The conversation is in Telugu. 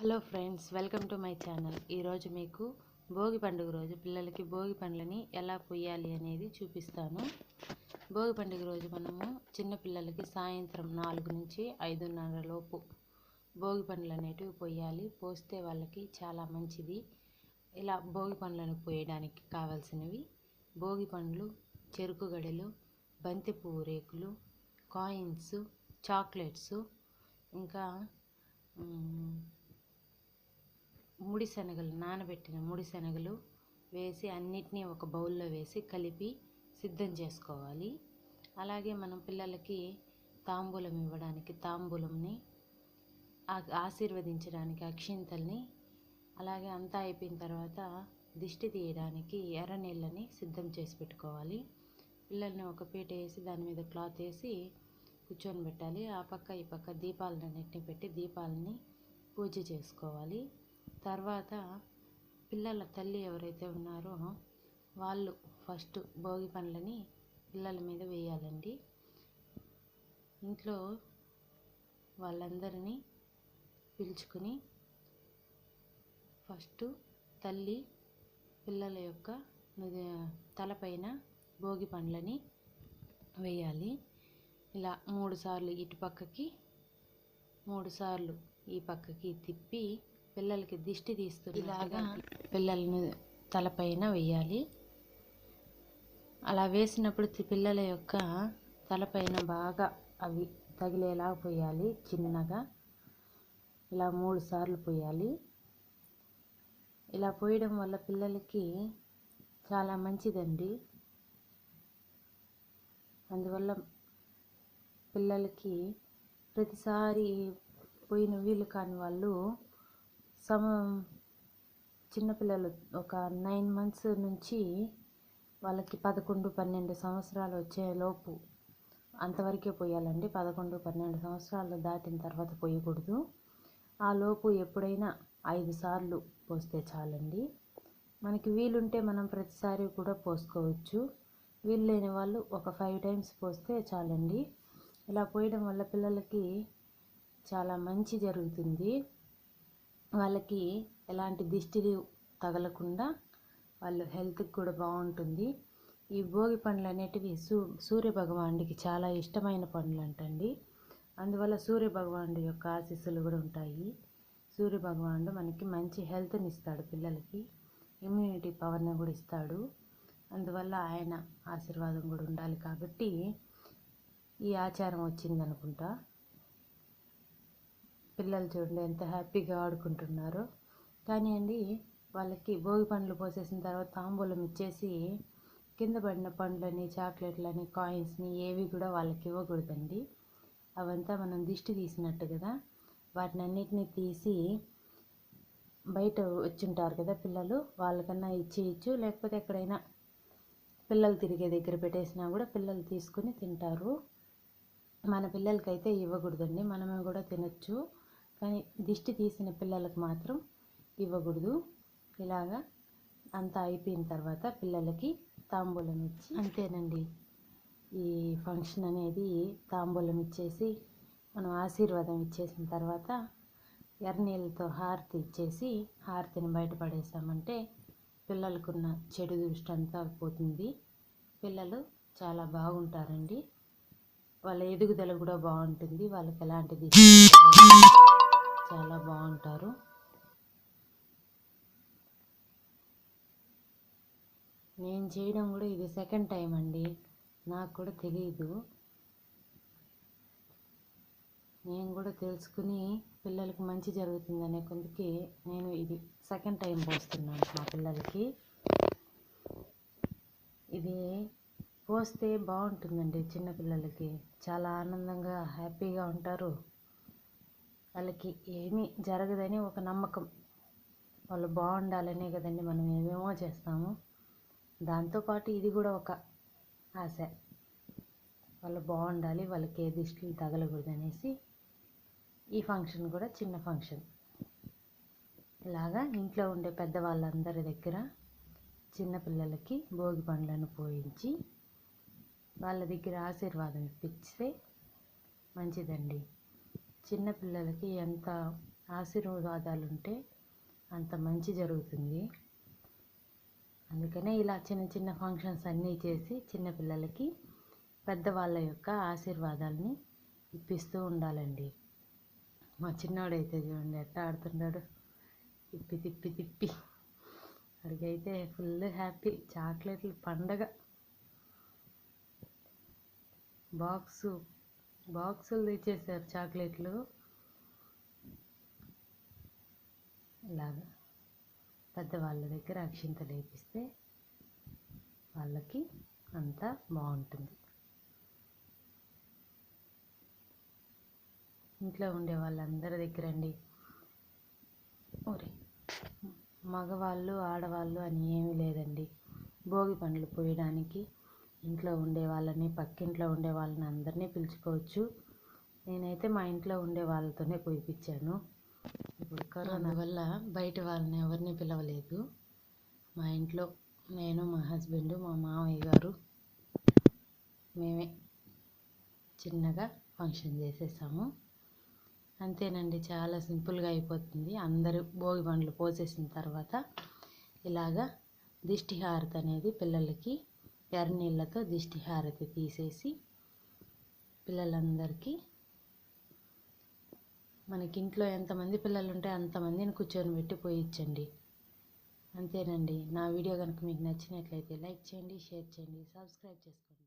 Hello friends, welcome to my channel. ఈరోజు మీకు భోగి పండుగ రోజు పిల్లలకి భోగి పండ్లని ఎలా పొయ్యాలి అనేది చూపిస్తాను. భోగి పండుగ రోజు మనము చిన్నపిల్లలకి సాయంత్రం 4 నుంచి 5:30 లోపు భోగి పండ్లు అనేటివి పొయ్యాలి. పోస్తే వాళ్ళకి చాలా మంచిది. ఇలా భోగి పండ్లను పోయడానికి కావాల్సినవి భోగి పండ్లు, చెరుకు గడెలు, బంతి పువ్వు రేకులు, కాయిన్స్, చాక్లెట్స్, ఇంకా ముడి శనగలు, నానబెట్టిన ముడి శనగలు వేసి అన్నిటినీ ఒక బౌల్లో వేసి కలిపి సిద్ధం చేసుకోవాలి. అలాగే మనం పిల్లలకి తాంబూలం ఇవ్వడానికి తాంబూలంని, ఆశీర్వదించడానికి అక్షింతల్ని, అలాగే అంతా అయిపోయిన తర్వాత దిష్టి తీయడానికి ఎర్ర నీళ్ళని సిద్ధం చేసి పెట్టుకోవాలి. పిల్లల్ని ఒక పీట వేసి దాని మీద క్లాత్ వేసి కూర్చొని పెట్టాలి. ఆ పక్క ఈ పక్క దీపాలన్నిటిని పెట్టి దీపాలని పూజ చేసుకోవాలి. తర్వాత పిల్లల తల్లి ఎవరైతే ఉన్నారో వాళ్ళు ఫస్ట్ భోగి పండ్లని పిల్లల మీద వేయాలండి. ఇంట్లో వాళ్ళందరినీ పిలుచుకుని ఫస్ట్ తల్లి పిల్లల యొక్క తలపైన భోగి పండ్లని వేయాలి. ఇలా 3 సార్లు ఇటు పక్కకి 3 సార్లు ఈ పక్కకి తిప్పి పిల్లలకి దిష్టి తీస్తుంది. ఇలాగా పిల్లలను తలపైన వేయాలి. అలా వేసినప్పుడు పిల్లల యొక్క తలపైన బాగా అవి తగిలేలా పోయాలి. చిన్నగా ఇలా 3 సార్లు పోయాలి. ఇలా పోయడం వల్ల పిల్లలకి చాలా మంచిదండి. అందువల్ల పిల్లలకి ప్రతిసారి పోయిన వీలు కాని వాళ్ళు చిన్నపిల్లలు ఒక 9 months నుంచి వాళ్ళకి 11-12 సంవత్సరాలు వచ్చేలోపు అంతవరకే పోయాలండి. 11-12 సంవత్సరాలు దాటిన తర్వాత పోయకూడదు. ఆ లోపు ఎప్పుడైనా 5 సార్లు పోస్తే చాలండి. మనకి వీలుంటే మనం ప్రతిసారి కూడా పోసుకోవచ్చు. వీలు లేని వాళ్ళు ఒక 5 times పోస్తే చాలండి. ఇలా పోయడం వల్ల పిల్లలకి చాలా మంచి జరుగుతుంది. వాళ్ళకి ఎలాంటి దిష్టిలు తగలకుండా వాళ్ళ హెల్త్కి కూడా బాగుంటుంది. ఈ భోగి పండ్లు అనేటివి సూర్య భగవానుడికి చాలా ఇష్టమైన పండ్లు అంటండి. అందువల్ల సూర్య భగవానుడి యొక్క ఆశీస్సులు కూడా ఉంటాయి. సూర్య భగవానుడు మనకి మంచి హెల్త్ని ఇస్తాడు, పిల్లలకి ఇమ్యూనిటీ పవర్ని కూడా ఇస్తాడు. అందువల్ల ఆయన ఆశీర్వాదం కూడా ఉండాలి కాబట్టి ఈ ఆచారం వచ్చిందనుకుంటా. పిల్లలు చూడండి ఎంత హ్యాపీగా ఆడుకుంటున్నారో. కానీ అండి, వాళ్ళకి భోగి పండ్లు పోసేసిన తర్వాత తాంబూలం ఇచ్చేసి కింద పడిన పండ్లని, చాక్లెట్లని, కాయిన్స్ని ఏవి కూడా వాళ్ళకి ఇవ్వకూడదండి. అవంతా మనం దిష్టి తీసినట్టు కదా. వాటిని అన్నిటినీ తీసి బయట వచ్చింటారు కదా పిల్లలు, వాళ్ళకన్నా ఇచ్చేయచ్చు. లేకపోతే ఎక్కడైనా పిల్లలు తిరిగే దగ్గర పెట్టేసినా కూడా పిల్లలు తీసుకుని తింటారు. మన పిల్లలకైతే ఇవ్వకూడదండి. మనమే కూడా తినచ్చు, కానీ దిష్టి తీసిన పిల్లలకు మాత్రం ఇవ్వకూడదు. ఇలాగా అంతా అయిపోయిన తర్వాత పిల్లలకి తాంబూలం ఇచ్చి అంతేనండి. ఈ ఫంక్షన్ అనేది తాంబూలం ఇచ్చేసి మనం ఆశీర్వాదం ఇచ్చేసిన తర్వాత ఎర్రనీళ్ళతో హారతి ఇచ్చేసి హారతిని బయటపడేసామంటే పిల్లలకున్న చెడు దృష్టి అంతా పోతుంది. పిల్లలు చాలా బాగుంటారండి. వాళ్ళ ఎదుగుదల కూడా బాగుంటుంది. వాళ్ళకి ఎలాంటిది చాలా బాగుంటారు. నేను చేయడం కూడా ఇది సెకండ్ టైం అండి. నాకు కూడా తెలియదు. నేను కూడా తెలుసుకుని పిల్లలకి మంచి జరుగుతుందనే కొందుకి నేను ఇది సెకండ్ టైం పోస్తున్నాను మా పిల్లలకి. ఇది పోస్తే బాగుంటుందండి. చిన్నపిల్లలకి చాలా ఆనందంగా హ్యాపీగా ఉంటారు. వాళ్ళకి ఏమీ జరగదని ఒక నమ్మకం. వాళ్ళు బాగుండాలనే కదండి మనం ఏమేమో చేస్తాము. దాంతోపాటు ఇది కూడా ఒక ఆశ. వాళ్ళు బాగుండాలి, వాళ్ళకి ఏ దిష్టిలు తగలకూడదు అనేసి ఈ ఫంక్షన్ కూడా చిన్న ఫంక్షన్. ఇలాగా ఇంట్లో ఉండే పెద్దవాళ్ళందరి దగ్గర చిన్నపిల్లలకి భోగి పండ్లను పోయించి వాళ్ళ దగ్గర ఆశీర్వాదం ఇప్పిస్తే మంచిదండి. చిన్నపిల్లలకి ఎంత ఆశీర్వాదాలు ఉంటే అంత మంచి జరుగుతుంది. అందుకనే ఇలా చిన్న చిన్న ఫంక్షన్స్ అన్నీ చేసి చిన్నపిల్లలకి పెద్దవాళ్ళ యొక్క ఆశీర్వాదాలని ఇప్పిస్తూ ఉండాలండి. మా చిన్నోడైతే చూడండి ఎట్లా ఆడుతున్నాడు, తిప్పి తిప్పి తిప్పి. అడిగైతే ఫుల్ హ్యాపీ, చాక్లెట్లు పండగ. బాక్సులు తెచ్చేసారు చాక్లెట్లు. ఇలాగా పెద్దవాళ్ళ దగ్గర అక్షింతలు వేపిస్తే వాళ్ళకి అంతా బాగుంటుంది. ఇంట్లో ఉండే వాళ్ళందరి దగ్గర అండి, మగవాళ్ళు ఆడవాళ్ళు అని ఏమీ లేదండి. భోగి పండ్లు పోయడానికి ఇంట్లో ఉండే వాళ్ళని, పక్కింట్లో ఉండే వాళ్ళని అందరినీ పిలుచుకోవచ్చు. నేనైతే మా ఇంట్లో ఉండే వాళ్ళతోనే పోయిపించాను. ఇప్పుడు కరోనా వల్ల బయట వాళ్ళని ఎవరిని పిలవలేదు. మా ఇంట్లో నేను, మా హస్బెండ్, మా మామయ్య గారు, మేమే చిన్నగా ఫంక్షన్ చేసేసాము. అంతేనండి, చాలా సింపుల్గా అయిపోతుంది. అందరూ భోగి పండ్లు పోసేసిన తర్వాత ఇలాగా దిష్టి హారతి అనేది పిల్లలకి ఎర్రనీళ్ళతో దిష్టి హారతి తీసేసి పిల్లలందరికీ, మనకి ఇంట్లో ఎంతమంది పిల్లలు ఉంటే అంతమందిని కూర్చొని పెట్టి పోయించండి. అంతేనండి. నా వీడియో కనుక మీకు నచ్చినట్లయితే లైక్ చేయండి, షేర్ చేయండి, సబ్స్క్రైబ్ చేసుకోండి.